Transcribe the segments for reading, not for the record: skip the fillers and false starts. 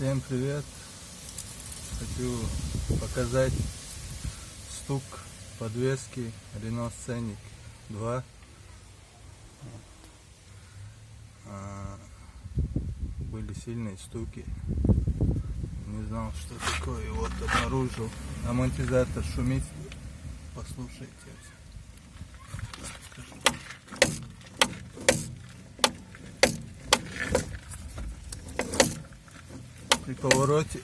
Всем привет! Хочу показать стук подвески Renault Scenic 2. Были сильные стуки. Не знал, что такое. И вот обнаружил. Амортизатор шумит. Послушайте. При повороте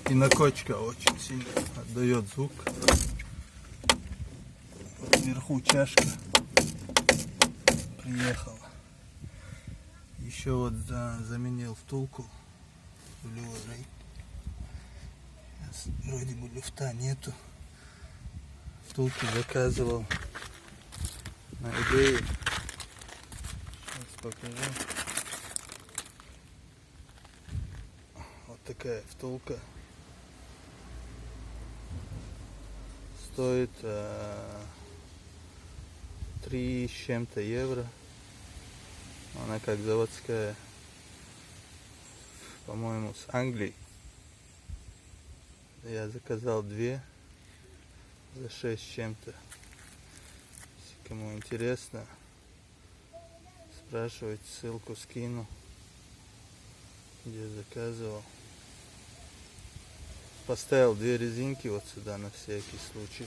и накочка очень сильно отдает звук. Вот вверху чашка приехала. Еще вот заменил втулку рулевой. Сейчас вроде бы люфта нету. Втулки заказывал на eBay. Сейчас покажу. Вот такая втулка. Стоит 3 с чем-то евро. Она как заводская, по-моему, с Англии. Я заказал 2 за 6 с чем-то. Если кому интересно, спрашивайте, ссылку скину, где заказывал. Поставил 2 резинки вот сюда на всякий случай.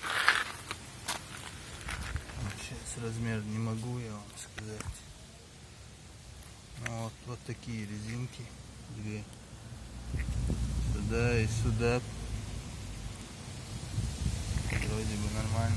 Сейчас размер не могу я вам сказать. Ну, вот такие резинки, 2. Сюда и сюда. Вроде бы нормально.